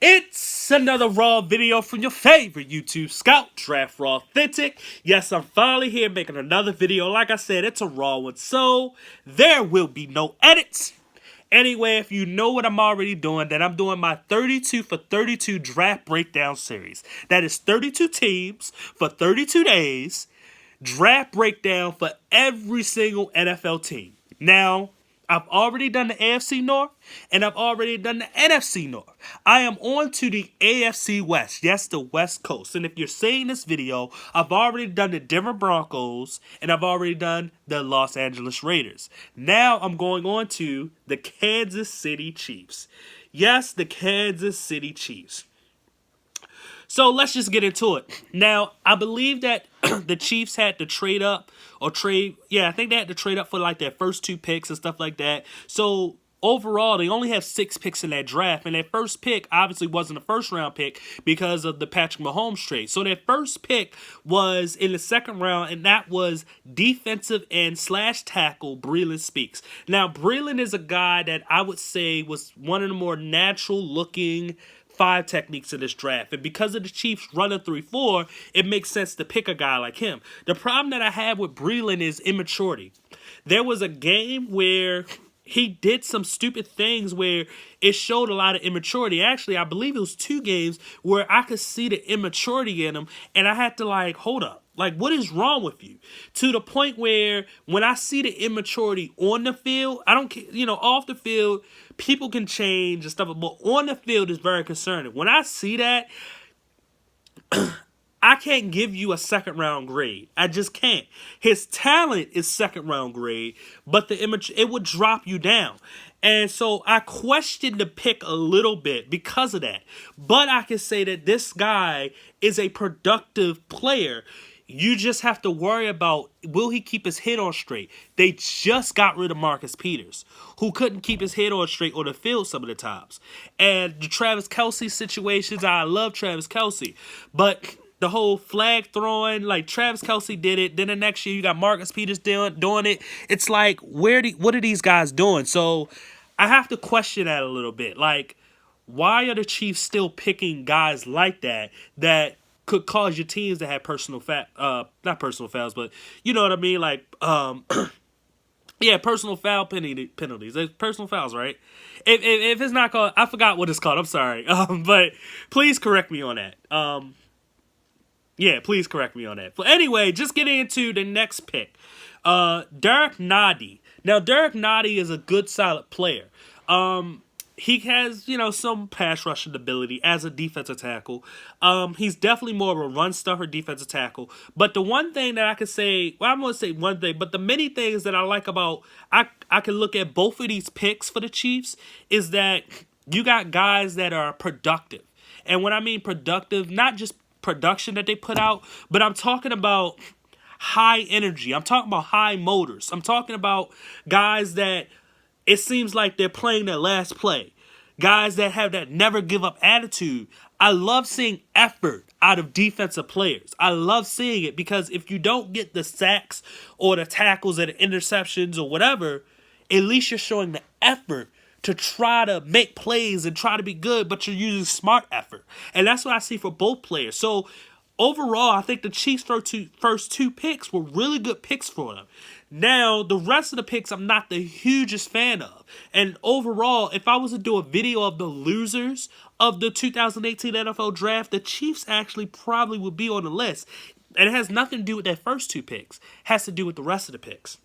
It's another raw video from your favorite YouTube scout, Draftrawthentic. Yes, I'm finally here making another video. Like I said, it's a raw one, so there will be no edits. Anyway, if you know what I'm already doing, then I'm doing my 32 for 32 draft breakdown series. That is 32 teams for 32 days, draft breakdown for every single NFL team. Now, I've already done the AFC North, and I've already done the NFC North. I am on to the AFC West. Yes, the West Coast. And if you're seeing this video, I've already done the Denver Broncos, and I've already done the Los Angeles Raiders. Now I'm going on to the Kansas City Chiefs. Yes, the Kansas City Chiefs. So let's just get into it. Now, I believe that the Chiefs had to trade up or trade. Yeah, I think they had to trade up for like their first two picks and stuff like that. So overall, they only have 6 picks in that draft. And their first pick obviously wasn't a first round pick because of the Patrick Mahomes trade. So their first pick was in the second round, and that was defensive end / tackle Breeland Speaks. Now, Breeland is a guy that I would say was one of the more natural looking 5 techniques in this draft. And because of the Chiefs running 3-4, it makes sense to pick a guy like him. The problem that I have with Breeland is immaturity. There was a game where he did some stupid things where it showed a lot of immaturity. Actually, I believe it was 2 games where I could see the immaturity in him, and I had to hold up. What is wrong with you? To the point where when I see the immaturity on the field, I don't care, off the field, people can change and stuff, but on the field is very concerning. When I see that, I can't give you a second round grade. I just can't. His talent is second round grade, but it would drop you down. And so I questioned the pick a little bit because of that. But I can say that this guy is a productive player. You just have to worry about, will he keep his head on straight? They just got rid of Marcus Peters, who couldn't keep his head on straight on the field some of the times. And the Travis Kelce situations, I love Travis Kelce. But the whole flag throwing, Travis Kelce did it. Then the next year you got Marcus Peters doing it. It's like, what are these guys doing? So I have to question that a little bit. Why are the Chiefs still picking guys like that could cause your teams to have not personal fouls, but you know what I mean? Yeah, personal foul penalties. There's personal fouls, right? If it's not called, I forgot what it's called. I'm sorry. But please correct me on that. Yeah, please correct me on that. But anyway, just getting into the next pick. Derek Nnadi. Now, Derek Nnadi is a good, solid player. He has, some pass rushing ability as a defensive tackle. He's definitely more of a run stuffer defensive tackle. But the one thing that I can say, I'm going to say one thing, but the many things that I like about, I can look at both of these picks for the Chiefs is that you got guys that are productive. And when I mean productive, not just production that they put out, but I'm talking about high energy. I'm talking about high motors. I'm talking about guys that it seems like they're playing their last play. Guys that have that never give up attitude. I love seeing effort out of defensive players. I love seeing it because if you don't get the sacks or the tackles or the interceptions or whatever, at least you're showing the effort to try to make plays and try to be good, but you're using smart effort. And that's what I see for both players. So overall, I think the Chiefs' first two picks were really good picks for them. Now, the rest of the picks I'm not the hugest fan of. And overall, if I was to do a video of the losers of the 2018 NFL Draft, the Chiefs actually probably would be on the list. And it has nothing to do with their first 2 picks. It has to do with the rest of the picks.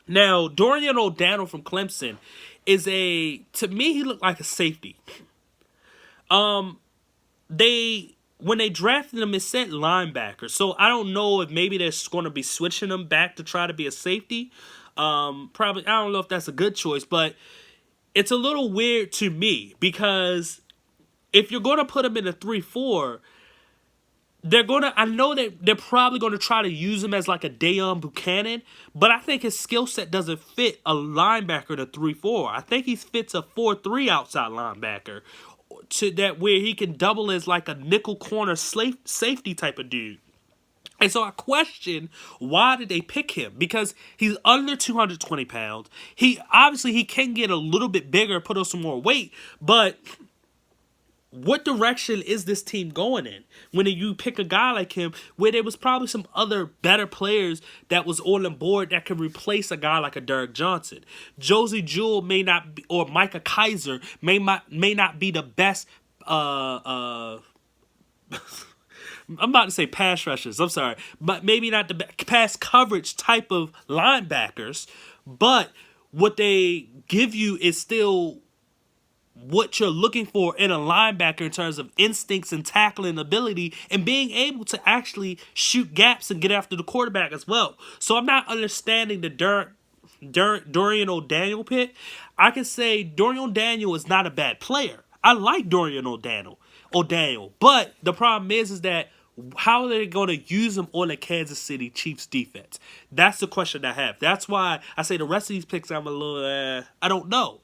Now, Dorian O'Donnell from Clemson to me, he looked like a safety. When they drafted him, it said linebacker. So I don't know if maybe they're going to be switching him back to try to be a safety. Probably, I don't know if that's a good choice, but it's a little weird to me because if you're going to put him in a 3-4, I know that they're probably going to try to use him as like a Deion Buchanan, but I think his skill set doesn't fit a linebacker to 3-4. I think he fits a 4-3 outside linebacker to that where he can double as like a nickel corner safety type of dude. And so I question, why did they pick him? Because he's under 220 pounds. He can get a little bit bigger, put on some more weight, but what direction is this team going in when you pick a guy like him where there was probably some other better players that was on the board that could replace a guy like a Derek Johnson. Josie Jewell may not be, or Micah Kaiser may not be the best I'm about to say pass rushers, I'm sorry, but maybe not the pass coverage type of linebackers, but what they give you is still what you're looking for in a linebacker in terms of instincts and tackling ability and being able to actually shoot gaps and get after the quarterback as well. So I'm not understanding the Dorian O'Daniel pick. I can say Dorian O'Daniel is not a bad player. I like Dorian O'Daniel, but the problem is that how are they going to use him on the Kansas City Chiefs defense? That's the question I have. That's why I say the rest of these picks I'm a little, I don't know.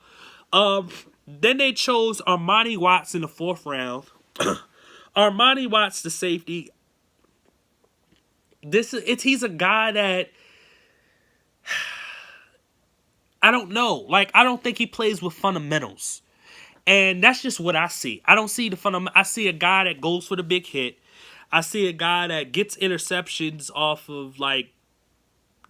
Then they chose Armani Watts in the 4th round. Armani Watts, the safety. He's a guy that I don't know. Like, I don't think he plays with fundamentals. And that's just what I see. I don't see the fundamental. I see a guy that goes for the big hit. I see a guy that gets interceptions off of, like,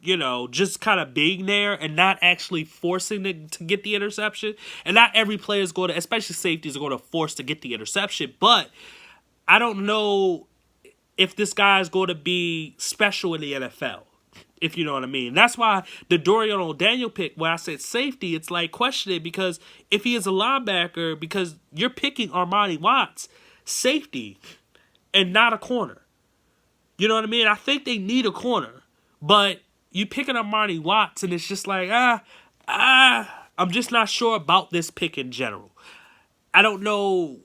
you know, just kind of being there and not actually forcing to get the interception. And not every player is going to, especially safeties, are going to force to get the interception. But I don't know if this guy is going to be special in the NFL, if you know what I mean. That's why the Dorian O'Daniel pick, when I said safety, it's like questioning, because if he is a linebacker, because you're picking Armani Watts, safety, and not a corner. You know what I mean? I think they need a corner, but you picking Armani Watts, and it's just like, I'm just not sure about this pick in general. I don't know.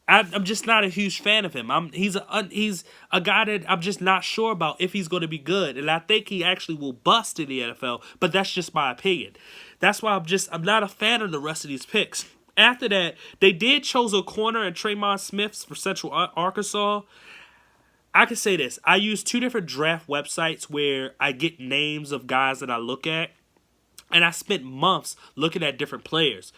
I'm just not a huge fan of him. He's a guy that I'm just not sure about if he's going to be good, and I think he actually will bust in the NFL. But that's just my opinion. That's why I'm not a fan of the rest of these picks. After that, they did chose a corner and Tremont Smith for Central Arkansas. I can say this. I use 2 different draft websites where I get names of guys that I look at, and I spent months looking at different players.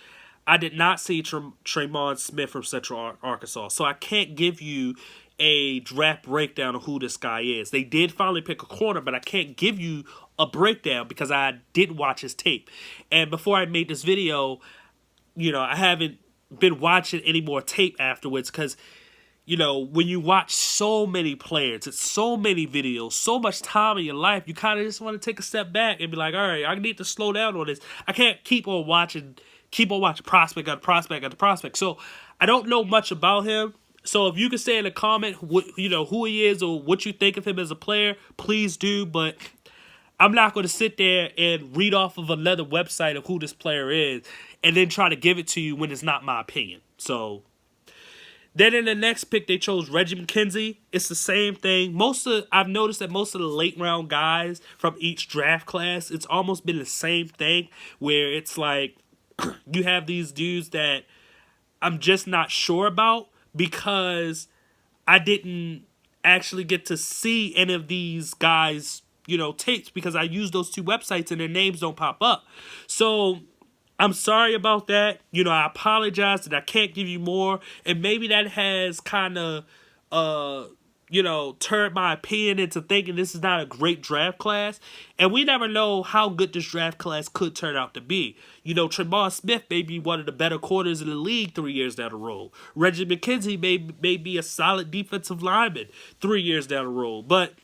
I did not see Tremont Smith from Central Arkansas, so I can't give you a draft breakdown of who this guy is. They did finally pick a corner, but I can't give you a breakdown because I didn't watch his tape. And before I made this video, you know, I haven't been watching any more tape afterwards because, you know, when you watch so many players, it's so many videos, so much time in your life, you kind of just want to take a step back and be like, all right, I need to slow down on this. I can't keep on watching prospect after prospect after prospect. So I don't know much about him. So if you can say in a comment, you know, who he is or what you think of him as a player, please do. But I'm not going to sit there and read off of another website of who this player is and then try to give it to you when it's not my opinion. So then in the next pick, they chose Reggie McKenzie. It's the same thing. I've noticed that most of the late round guys from each draft class, it's almost been the same thing where it's like you have these dudes that I'm just not sure about because I didn't actually get to see any of these guys, you know, tapes because I use those 2 websites and their names don't pop up. So I'm sorry about that. You know, I apologize that I can't give you more. And maybe that has kind of, you know, turned my opinion into thinking this is not a great draft class. And we never know how good this draft class could turn out to be. You know, Tremont Smith may be one of the better corners in the league 3 years down the road. Reggie McKenzie may be a solid defensive lineman 3 years down the road. But,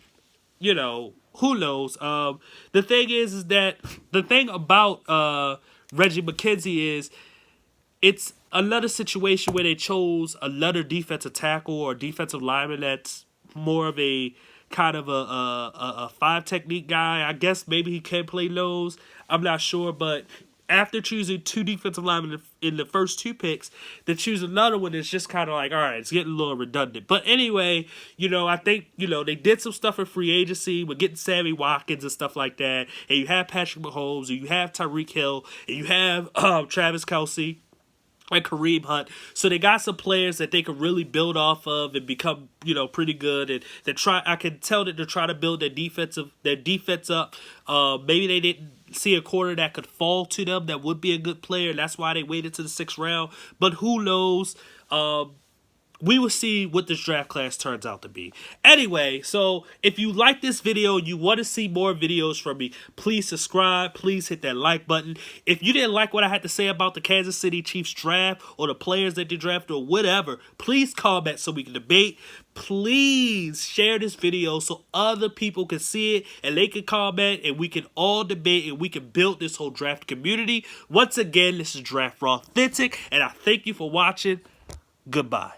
you know, who knows? The thing is that the thing about Reggie McKenzie is it's another situation where they chose another defensive tackle or defensive lineman that's more of a kind of a 5 technique guy. I guess maybe he can play nose. I'm not sure, but after choosing 2 defensive linemen in the first 2 picks, to choose another one is just kind of like, all right, it's getting a little redundant. But anyway, you know, I think, you know, they did some stuff in free agency with getting Sammy Watkins and stuff like that. And you have Patrick Mahomes, and you have Tyreek Hill, and you have Travis Kelce and Kareem Hunt. So they got some players that they can really build off of and become, you know, pretty good. And I can tell that they're trying to build their defense up. Maybe they didn't see a corner that could fall to them that would be a good player. That's why they waited to the 6th round. But who knows? we will see what this draft class turns out to be. Anyway, so if you like this video, you want to see more videos from me, please subscribe. Please hit that like button. If you didn't like what I had to say about the Kansas City Chiefs draft or the players that they drafted or whatever, please comment so we can debate. Please share this video so other people can see it and they can comment and we can all debate and we can build this whole draft community. Once again, this is Draftrawthentic and I thank you for watching. Goodbye.